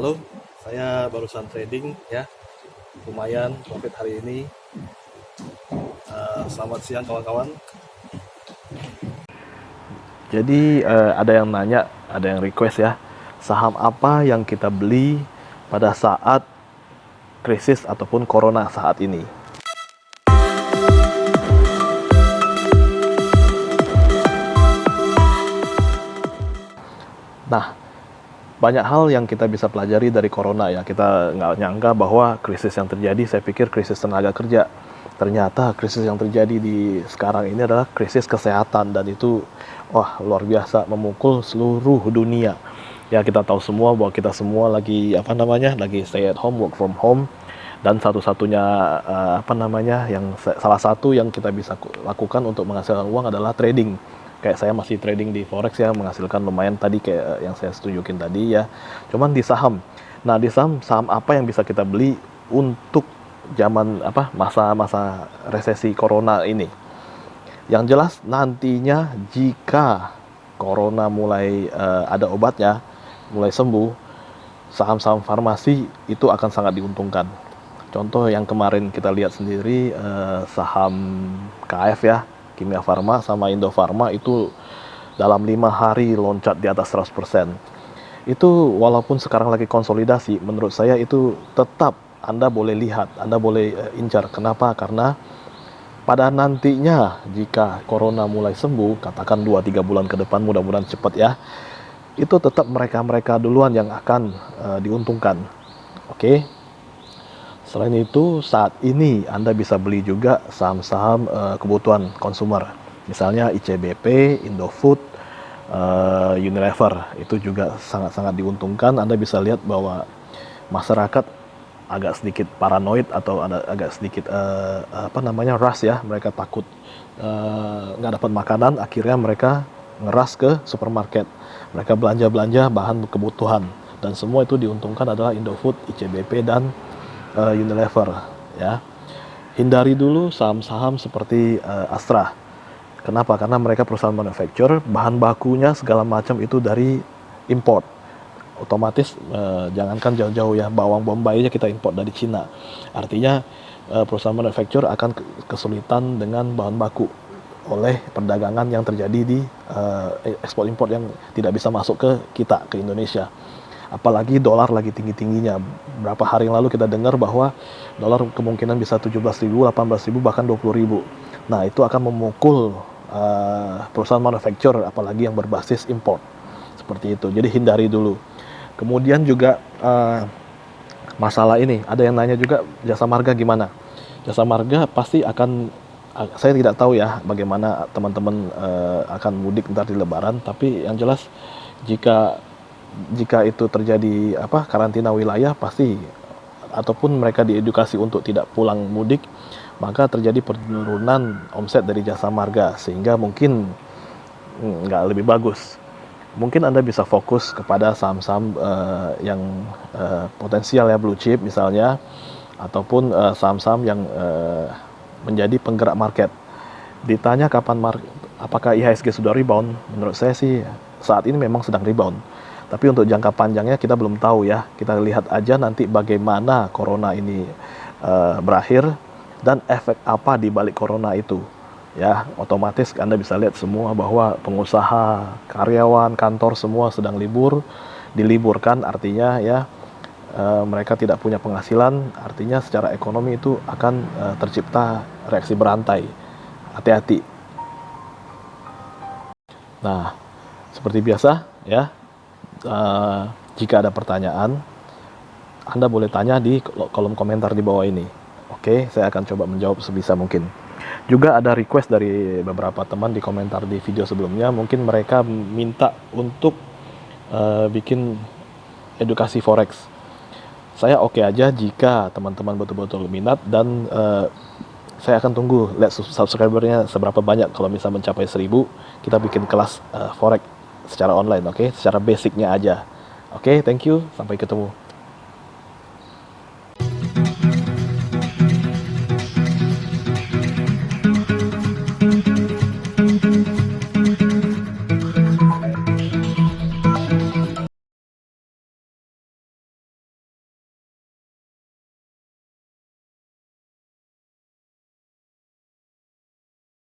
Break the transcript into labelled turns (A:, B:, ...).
A: Halo, saya barusan trading ya, lumayan profit hari ini. Selamat siang kawan-kawan. Jadi ada yang nanya, ada yang request ya, saham apa yang kita beli pada saat krisis ataupun corona saat ini. Nah, banyak hal yang kita bisa pelajari dari corona ya. Kita nggak nyangka bahwa krisis yang terjadi, saya pikir krisis tenaga kerja. Ternyata krisis yang terjadi di sekarang ini adalah krisis kesehatan, dan itu wah luar biasa, memukul seluruh dunia. Ya, kita tahu semua bahwa kita semua lagi lagi stay at home, work from home, dan satu-satunya salah satu yang kita bisa lakukan untuk menghasilkan uang adalah trading. Kayak saya masih trading di forex ya, menghasilkan lumayan tadi kayak yang saya tunjukin tadi ya. Cuman di saham. Nah, di saham apa yang bisa kita beli untuk masa-masa resesi corona ini? Yang jelas nantinya jika corona mulai ada obatnya, mulai sembuh, saham-saham farmasi itu akan sangat diuntungkan. Contoh yang kemarin kita lihat sendiri, saham KF ya, Kimia Farma sama Indofarma itu dalam 5 hari loncat di atas 100%. Itu walaupun sekarang lagi konsolidasi, menurut saya itu tetap Anda boleh lihat, Anda boleh incar. Kenapa? Karena pada nantinya jika corona mulai sembuh, katakan 2-3 bulan ke depan, mudah-mudahan cepat ya, itu tetap mereka-mereka duluan yang akan diuntungkan. Oke. Selain itu, saat ini Anda bisa beli juga saham-saham kebutuhan konsumer. Misalnya ICBP, Indofood, Unilever, itu juga sangat-sangat diuntungkan. Anda bisa lihat bahwa masyarakat agak sedikit paranoid atau agak sedikit rush ya. Mereka takut nggak dapat makanan, akhirnya mereka ngeras ke supermarket. Mereka belanja-belanja bahan kebutuhan, dan semua itu diuntungkan adalah Indofood, ICBP, dan Unilever ya. Hindari dulu saham-saham seperti Astra. Kenapa? Karena mereka perusahaan manufacturer, bahan bakunya segala macam itu dari import. Otomatis jangankan jauh-jauh ya, bawang bombay aja kita import dari Cina. Artinya perusahaan manufacturer akan kesulitan dengan bahan baku oleh perdagangan yang terjadi di ekspor import yang tidak bisa masuk ke kita, ke Indonesia. Apalagi dolar lagi tinggi-tingginya. Berapa hari yang lalu kita dengar bahwa dolar kemungkinan bisa 17.000, 18.000, bahkan 20.000. Nah, itu akan memukul perusahaan manufacturer, apalagi yang berbasis import. Seperti itu. Jadi hindari dulu. Kemudian juga masalah ini, ada yang nanya juga Jasa Marga gimana? Jasa Marga pasti akan, saya tidak tahu ya bagaimana teman-teman akan mudik ntar di Lebaran, tapi yang jelas jika itu terjadi karantina wilayah, pasti ataupun mereka diedukasi untuk tidak pulang mudik, maka terjadi penurunan omset dari Jasa Marga, sehingga mungkin nggak lebih bagus. Mungkin Anda bisa fokus kepada saham-saham yang potensial ya, blue chip misalnya, ataupun saham-saham yang menjadi penggerak market. Ditanya apakah IHSG sudah rebound? Menurut saya sih saat ini memang sedang rebound. Tapi untuk jangka panjangnya kita belum tahu ya. Kita lihat aja nanti bagaimana corona ini berakhir dan efek apa di balik corona itu. Ya, otomatis Anda bisa lihat semua bahwa pengusaha, karyawan, kantor semua sedang diliburkan, artinya ya mereka tidak punya penghasilan, artinya secara ekonomi itu akan tercipta reaksi berantai. Hati-hati. Nah, seperti biasa ya, jika ada pertanyaan, Anda boleh tanya di kolom komentar di bawah ini. Oke, saya akan coba menjawab sebisa mungkin. Juga ada request dari beberapa teman di komentar di video sebelumnya, mungkin mereka minta untuk bikin edukasi forex. Saya oke aja jika teman-teman betul-betul minat, dan saya akan tunggu lihat subscribernya seberapa banyak. Kalau misalnya mencapai 1000, kita bikin kelas forex secara online, oke? Secara basicnya aja. Oke, thank you, sampai ketemu.